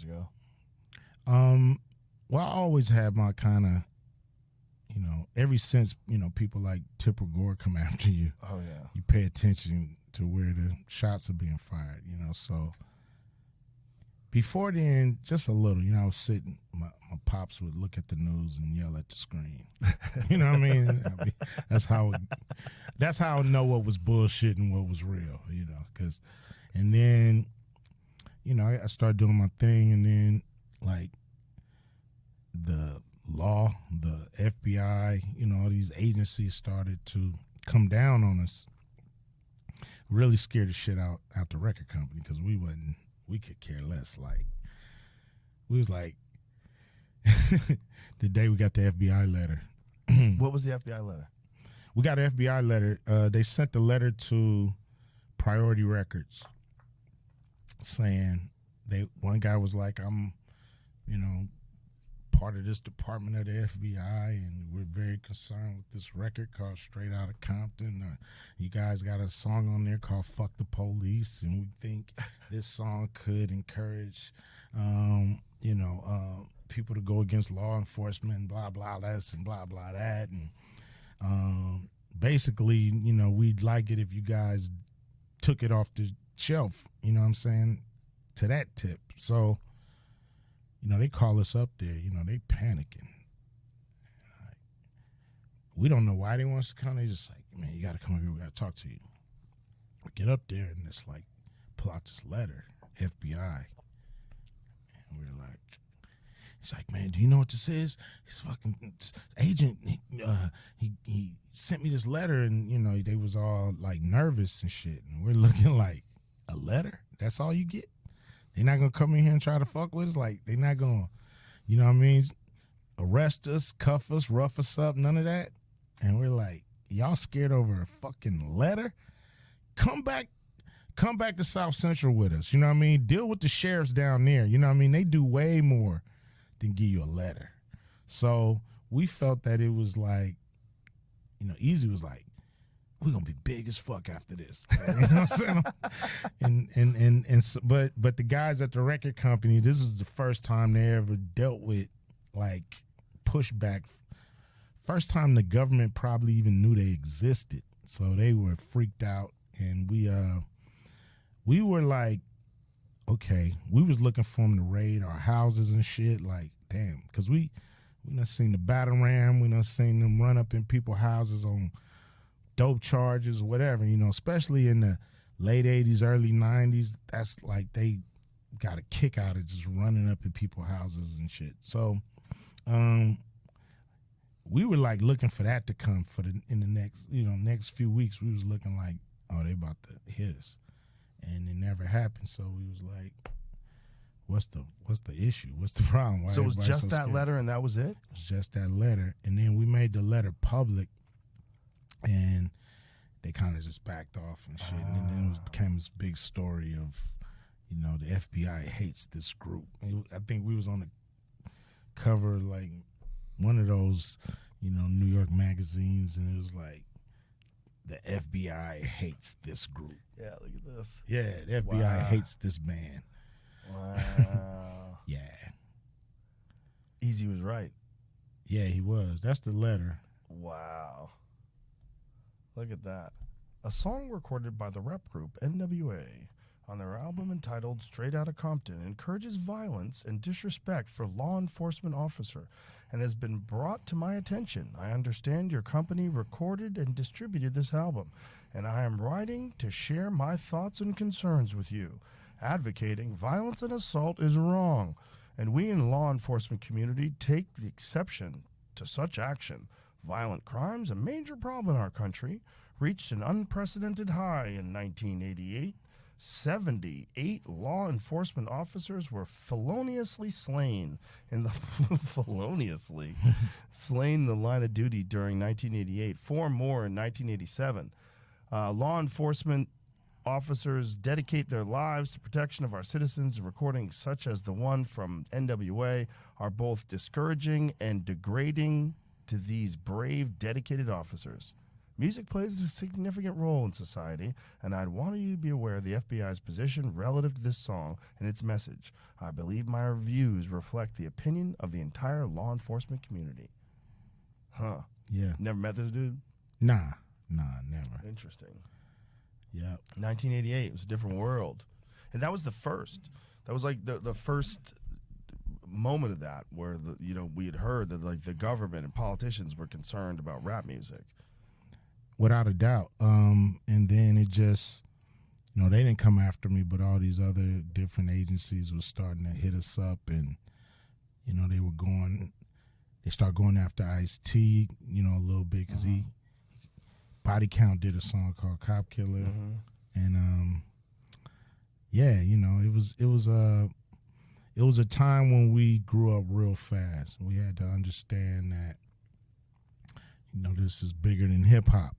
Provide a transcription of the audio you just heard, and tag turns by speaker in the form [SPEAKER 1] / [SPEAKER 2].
[SPEAKER 1] years ago?
[SPEAKER 2] Well, I always had my kind of, ever since, people like Tipper Gore come after you.
[SPEAKER 1] Oh, yeah.
[SPEAKER 2] You pay attention to where the shots are being fired, so before then, just a little, I was sitting, my pops would look at the news and yell at the screen. You know what I mean? That's how I know what was bullshit and what was real, and then, I started doing my thing, and then, like, the law, the FBI, all these agencies started to come down on us. Really scared the shit out the record company because we could care less. Like, we was like, the day we got the FBI letter.
[SPEAKER 1] What was the FBI letter?
[SPEAKER 2] We got an FBI letter. They sent the letter to Priority Records saying one guy was like, I'm, part of this department of the FBI, and we're very concerned with this record called Straight Outta Compton. You guys got a song on there called Fuck the Police, and we think this song could encourage, people to go against law enforcement and blah, blah, this and blah, blah, that. And basically, we'd like it if you guys took it off the shelf, you know what I'm saying, to that tip. So, they call us up there, they panicking. We don't know why they want us to come. They just like, man, you got to come over here. We got to talk to you. We get up there and it's like, pull out this letter, FBI. And we're like, he's like, man, do you know what this is? This fucking agent, he sent me this letter, and, they was all like nervous and shit. And we're looking like, a letter? That's all you get? They're not going to come in here and try to fuck with us? Like, they're not going to, arrest us, cuff us, rough us up, none of that? And we're like, y'all scared over a fucking letter? Come back to South Central with us, Deal with the sheriffs down there, They do way more than give you a letter. So we felt that it was like, Easy was like, we're gonna be big as fuck after this. You know what I'm saying? But the guys at the record company, this was the first time they ever dealt with like pushback. First time the government probably even knew they existed. So they were freaked out, and we were like, okay, we was looking for them to raid our houses and shit. Like, damn, because we done seen the battle ram, we done seen them run up in people's houses on dope charges, whatever, especially in the late 80s, early 90s. That's like they got a kick out of just running up in people's houses and shit. So we were like looking for that to come in the next few weeks. We was looking like, oh, they about to hit us. And it never happened. So we was like, what's the issue? What's the problem? Why
[SPEAKER 1] so it was just
[SPEAKER 2] so
[SPEAKER 1] that
[SPEAKER 2] scared?
[SPEAKER 1] letter and that was it?
[SPEAKER 2] It was just that letter. And then we made the letter public, and they kind of just backed off and shit. And then it became this big story of, the FBI hates this group. I think we was on the cover of like one of those, New York magazines, and it was like, the FBI hates this group.
[SPEAKER 1] Yeah, look at this.
[SPEAKER 2] Yeah, the FBI hates this man.
[SPEAKER 1] Wow.
[SPEAKER 2] Yeah.
[SPEAKER 1] Easy was right.
[SPEAKER 2] Yeah, he was. That's the letter.
[SPEAKER 1] Wow. Look at that. A song recorded by the rap group NWA on their album entitled Straight Outta Compton encourages violence and disrespect for law enforcement officer and has been brought to my attention. I understand your company recorded and distributed this album, and I am writing to share my thoughts and concerns with you. Advocating violence and assault is wrong, and we in the law enforcement community take the exception to such action. Violent crimes, a major problem in our country, reached an unprecedented high in 1988. 78 law enforcement officers were feloniously slain in the slain in the line of duty during 1988. 4 more in 1987. Law enforcement officers dedicate their lives to protection of our citizens, and recordings such as the one from NWA are both discouraging and degrading to these brave, dedicated officers. Music plays a significant role in society, and I'd want you to be aware of the FBI's position relative to this song and its message. I believe my reviews reflect the opinion of the entire law enforcement community. Huh.
[SPEAKER 2] Yeah.
[SPEAKER 1] Never met this dude?
[SPEAKER 2] Nah, never.
[SPEAKER 1] Interesting.
[SPEAKER 2] Yeah.
[SPEAKER 1] 1988, it was a different world. And that was the first. That was like the first moment of that where we had heard that like the government and politicians were concerned about rap music.
[SPEAKER 2] Without a doubt. And then it just, they didn't come after me, but all these other different agencies were starting to hit us up, and, they started going after Ice-T, a little bit, because Body Count did a song called Cop Killer. And, it was a time when we grew up real fast. We had to understand that, this is bigger than hip hop.